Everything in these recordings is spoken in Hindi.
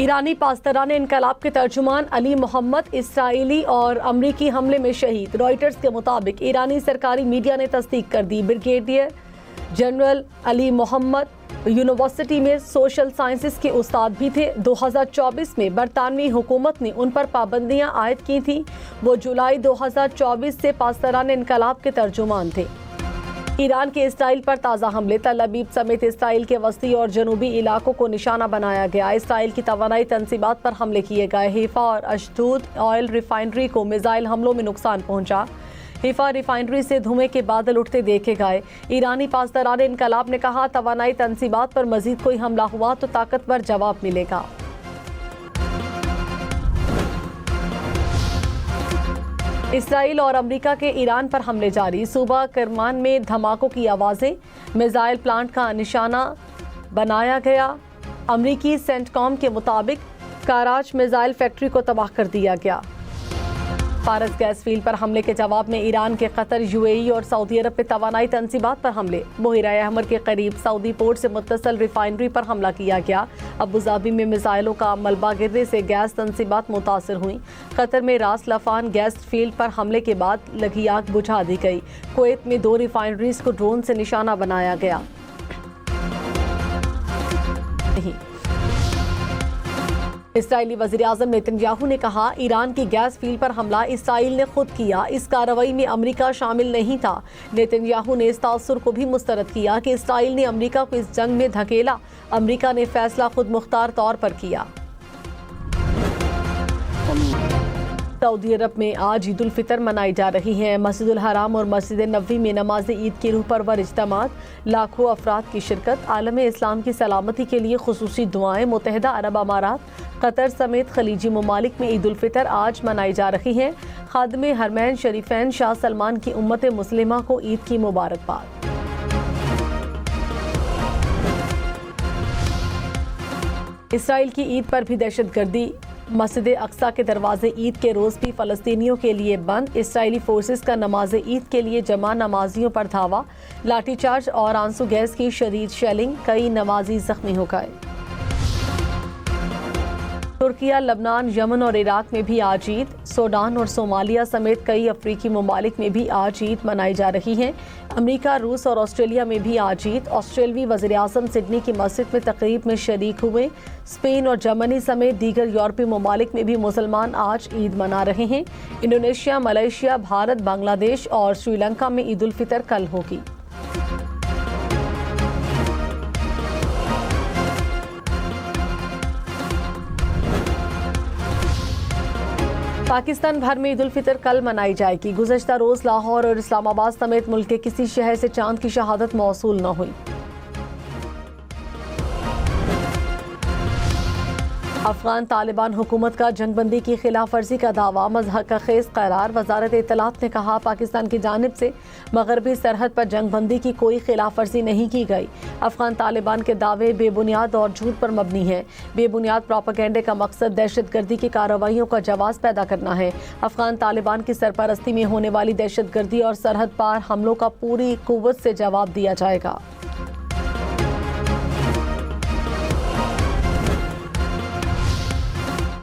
ईरानी पासदारान इनकलाब के तर्जुमान अली मोहम्मद इसराइली और अमरीकी हमले में शहीद। रॉयटर्स के मुताबिक ईरानी सरकारी मीडिया ने तस्दीक कर दी। Brigadier general Ali Mohammad university में सोशल साइंसेस के उस्ताद भी थे। 2024 में बरतानवी हुकूमत ने उन पर पाबंदियां आयद की थी। वो जुलाई 2024 से पासदारान इनकलाब के तर्जुमान थे। ईरान के इसराइल पर ताज़ा हमले। तल अबीब समेत इसराइल के वस्ती और जनूबी इलाकों को निशाना बनाया गया। इसराइल की तवानाई तंसीबात पर हमले किए गए। हिफा और अशदूद ऑयल रिफाइनरी को मिसाइल हमलों में नुकसान पहुंचा। हिफा रिफाइनरी से धुएं के बादल उठते देखे गए। ईरानी पासदारान इनकलाब ने कहा, तवानाई तंसीबात पर मजीद कोई हमला हुआ तो ताकतवर जवाब मिलेगा। इसराइल और अमेरिका के ईरान पर हमले जारी। सूबा करमान में धमाकों की आवाज़ें। मिसाइल प्लांट का निशाना बनाया गया। अमरीकी सेंटकॉम के मुताबिक कराच मिसाइल फैक्ट्री को तबाह कर दिया गया। फारस गैस फील्ड पर हमले के जवाब में ईरान के कतर, यूएई और सऊदी अरब पे तवानाई तंसीबात पर हमले। बहिरा अहमर के करीब सऊदी पोर्ट से मुत्तसल रिफाइनरी पर हमला किया गया। अबूधाबी में मिसाइलों का मलबा गिरने से गैस तंसीबात मुतासर हुई। कतर में रास लफान गैस फील्ड पर हमले के बाद लगी आग बुझा दी गई। कुवैत में 2 रिफाइनरीज को ड्रोन से निशाना बनाया गया। इसराइली वज़ीर-ए-आज़म नेतन्याहू ने कहा, ईरान की गैस फील्ड पर हमला इसराइल ने खुद किया। इस कार्रवाई में अमेरिका शामिल नहीं था। नेतन्याहू ने इस तासुर को भी मुस्तरद किया कि इसराइल ने अमेरिका को इस जंग में धकेला। अमेरिका ने फैसला खुद मुख्तार तौर पर किया। सऊदी अरब में आज ईद उल फितर मनाई जा रही है। मस्जिदुल हराम और मस्जिद नबवी में नमाज ईद की रूह परवर इज्तिमात, लाखों अफराद की शिरकत। आलम इस्लाम की सलामती के लिए खुसूसी दुआएं। मुत्तहिदा अरब अमारात, कतर समेत खलीजी ममालिक में ईद उल फितर आज मनाई जा रही है। खादिम हरमैन शरीफैन शाह सलमान की उम्मत मुस्लिमा को ईद की मुबारकबाद। इसराइल की ईद पर भी दहशतगर्दी। मस्जिद अक्सा के दरवाजे ईद के रोज़ भी फ़लस्तीनियों के लिए बंद। इसराइली फोर्सेस का नमाज ईद के लिए जमा नमाजियों पर धावा। लाठीचार्ज और आंसू गैस की शदीद शेलिंग। कई नमाजी जख्मी हो गए। तुर्किया, लबनान, यमन और इराक में भी आज ईद। सूडान और सोमालिया समेत कई अफ्रीकी ममालिक में भी आज ईद मनाई जा रही है। अमेरिका, रूस और ऑस्ट्रेलिया में भी आज ईद। ऑस्ट्रेलवी वज़ीर-ए-आज़म सिडनी की मस्जिद में तकरीब में शरीक हुए। स्पेन और जर्मनी समेत दीगर यूरोपीय ममालिक में भी मुसलमान आज ईद मना रहे हैं। इंडोनेशिया, मलेशिया, भारत, बांग्लादेश और श्रीलंका में ईद उल फितर कल होगी। पाकिस्तान भर में ईद उल फितर कल मनाई जाएगी। गुज़श्ता रोज़ लाहौर और इस्लामाबाद समेत मुल्क के किसी शहर से चांद की शहादत मौसूल न हुई। अफगान तालिबान हुकूमत का जंगबंदी की खिलाफ वर्जी का दावा मज़हक़ खेज़ करार। वज़ारत इत्तलात ने कहा, पाकिस्तान की जानिब से मगरबी सरहद पर जंगबंदी की कोई खिलाफ वर्जी नहीं की गई। अफगान तालिबान के दावे बेबुनियाद और झूठ पर मबनी है। बेबुनियाद प्रोपेगेंडे का मकसद दहशतगर्दी की कार्रवाइयों का जवाब पैदा करना है। अफगान तालिबान की सरपरस्ती में होने वाली दहशतगर्दी और सरहद पार हमलों का पूरी कुव्वत से जवाब दिया जाएगा।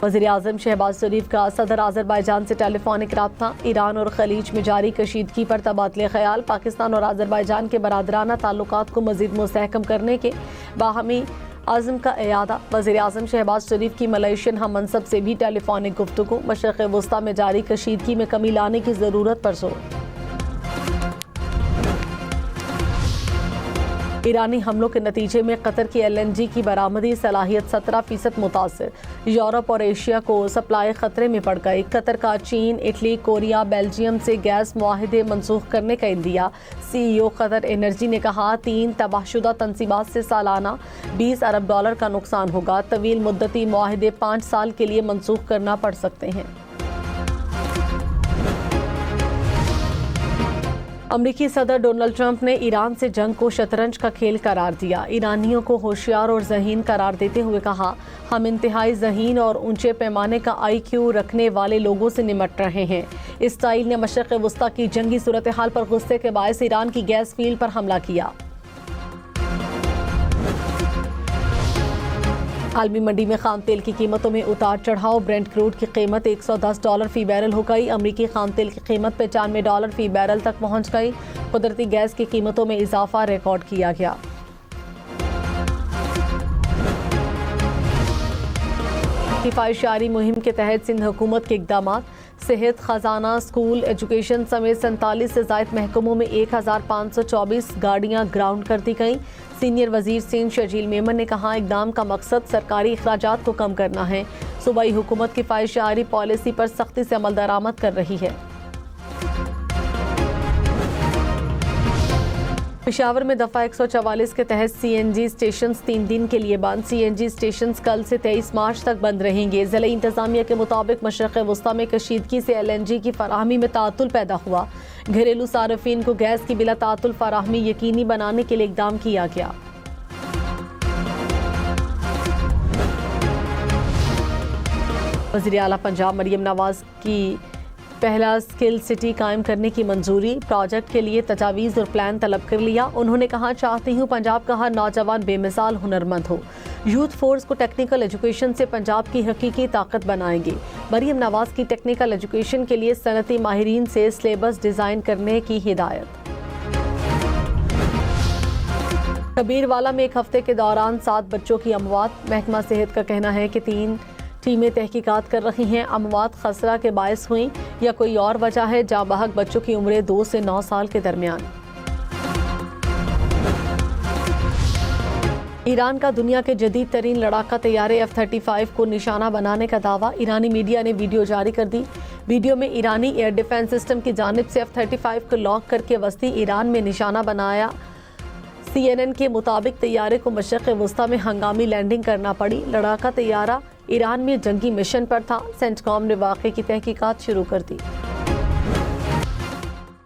वज़ीर-ए-आज़म शहबाज शरीफ का सदर आज़रबाईजान से टेलीफोनिक राब्ता। ईरान और खलीज में जारी कशीदगी पर तबादले ख्याल। पाकिस्तान और आज़रबाईजान के बरादराना ताल्लुकात को मज़ीद मुस्तहकम करने के बाहमी आज़म का इयादा। वज़ीर-ए-आज़म शहबाज शरीफ की मलेशियन हम मनसब से भी टेलीफोनिक गुफ्तगू। मशरिक़ वस्ता में जारी कशीदगी में कमी लाने की ज़रूरत पर जोर। ईरानी हमलों के नतीजे में कतर की LNG की बरामदी सलाहियत 17% मुतासर। यूरोप और एशिया को सप्लाई खतरे में पड़ गई। कतर का चीन, इटली, कोरिया, बेल्जियम से गैस मुआहिदे मनसूख करने का इंदिया। CEO कतर एनर्जी ने कहा, 3 तबाहशुदा तंसीबात से सालाना $20 अरब का नुकसान होगा। तवील मुद्दती मुआहिदे 5 साल के लिए मनसूख करना पड़ सकते हैं। अमरीकी सदर डोनाल्ड ट्रंप ने ईरान से जंग को शतरंज का खेल करार दिया। ईरानियों को होशियार और ज़हीन करार देते हुए कहा, हम इंतहाई ज़हीन और ऊंचे पैमाने का IQ रखने वाले लोगों से निमट रहे हैं। इसराइल ने मशरिक़ वस्ता की जंगी सूरत हाल पर गुस्से के बायस ईरान की गैस फील्ड पर हमला किया। आलमी मंडी में खाम तेल की कीमतों में उतार चढ़ाव। ब्रेंट क्रूड की कीमत $110 फी बैरल हो गई। अमरीकी खाम तेल की कीमत $95 फी बैरल तक पहुंच गई। कुदरती गैस की कीमतों में इजाफा रिकॉर्ड किया गया। किफायतशारी मुहिम के तहत सिंध हुकूमत के इक़दामात। सेहत, खजाना, स्कूल, एजुकेशन समेत 47 से ज़ायद महकमों में 1524 गाड़ियाँ ग्राउंड कर दी गईं। सीनियर वजीर सिंध शजील मेमन ने कहा, इक़दाम का मकसद सरकारी अखराजात को कम करना है। सूबाई हुकूमत किफायतशारी पॉलिसी पर सख्ती से अमल दरामद कर रही है। पेशावर में दफ़ा 144 के तहत CNG स्टेशंस 3 दिन के लिए बंद। CNG स्टेशंस कल से 23 मार्च तक बंद रहेंगे। ज़िला इंतज़ामिया के मुताबिक मशरक़ वस्ता में कशीदगी से LNG की फराहमी में तातुल पैदा हुआ। घरेलू सार्फिन को गैस की बिला तातुल फराहमी यकीनी बनाने के लिए इक़दाम किया गया। वज़ीर आला पंजाब मरियम नवाज की पहला स्किल सिटी कायम करने की मंजूरी। प्रोजेक्ट के लिए तजावीज़ और प्लान तलब कर लिया। उन्होंने कहा, चाहती हूँ पंजाब का हर नौजवान बेमिसाल हुनरमंद हो। यूथ फोर्स को टेक्निकल एजुकेशन से पंजाब की हकीकी ताकत बनाएंगे। मरियम नवाज की टेक्निकल एजुकेशन के लिए सनती माहिरीन से सिलेबस डिज़ाइन करने की हिदायत। कबीरवाला में एक हफ्ते के दौरान 7 बच्चों की अमवात। महकमा सेहत का कहना है कि 3 टीमें तहकीकात कर रही हैं। अमवात खसरा के बायस हुई या कोई और वजह है। जाँ बहक बच्चों की उम्रें 2 से 9 साल के दरमियान। ईरान का दुनिया के जदीद तरीन लड़ाका तैयारे F-35 को निशाना बनाने का दावा। ईरानी मीडिया ने वीडियो जारी कर दी। वीडियो में ईरानी एयर डिफेंस सिस्टम की जानिब से F-35 को लॉक करके वस्ती ईरान में निशाना बनाया। CNN के मुताबिक तैयारे को मशरक़ वस्ता में हंगामी लैंडिंग करना पड़ी। लड़ाका तैयारा ईरान में जंगी मिशन पर था। सेंटकॉम ने वाक़े की तहकीकात शुरू कर दी।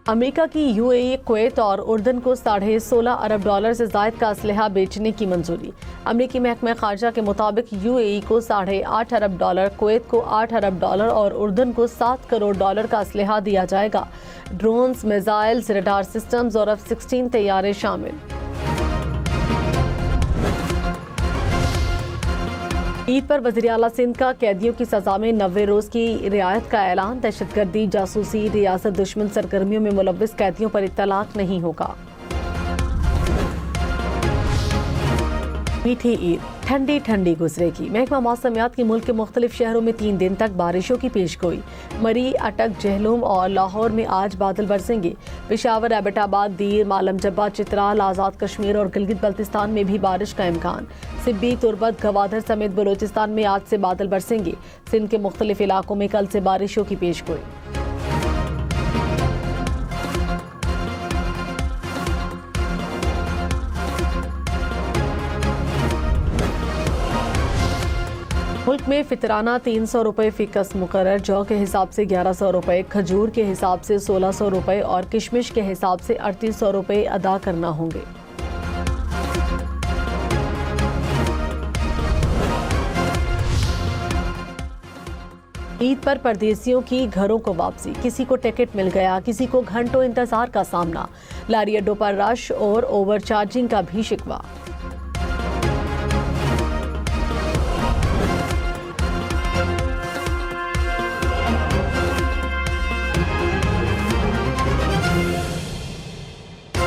अमेरिका की UAE, कुवैत और उर्दन को $16.5 अरब से ज़ायद का असलहा बेचने की मंजूरी। अमेरिकी महकमा ख़ारजा के मुताबिक UAE को $8.5 अरब, कुवैत को $8 अरब और उर्दन को $7 करोड़ का असलहा दिया जाएगा। ड्रोन्स, मिसाइल्स, रडार सिस्टम्स और F-16 तैयारे शामिल। ईद पर वज़ीर आला सिंध का कैदियों की सज़ा में 90 रोज़ की रियायत का ऐलान। दहशतगर्दी, जासूसी, रियासत दुश्मन सरगर्मियों में मुलव्विस कैदियों पर इत्तलाक नहीं होगा। मीठी ईद ठंडी ठंडी गुजरेगी। महकमा मौसमियात की मुल्क के मुख्तलिफ शहरों में 3 दिन तक बारिशों की पेशगोई। मरी, अटक, जहलुम और लाहौर में आज बादल बरसेंगे। पेशावर, एबटाबाद, दीर, मालम जब्बा, चित्राल, आज़ाद कश्मीर और गिलगित बल्तिस्तान में भी बारिश का इम्कान। सिब्बी, तुर्बत, गवादर समेत बलोचिस्तान में आज से बादल बरसेंगे। सिंध के मुख्तलिफ इलाकों में कल से बारिशों की पेशगोई। मुल्क में फितराना 300 रुपये फी कस मुकर्रर। जौ के हिसाब से 1100 रुपये, खजूर के हिसाब से 1600 रुपये और किशमिश के हिसाब से 3800 रुपये अदा करना होंगे। ईद पर परदेसियों की घरों को वापसी। किसी को टिकट मिल गया, किसी को घंटों इंतजार का सामना। लारी अड्डों पर रश और ओवर चार्जिंग का भी शिकवा।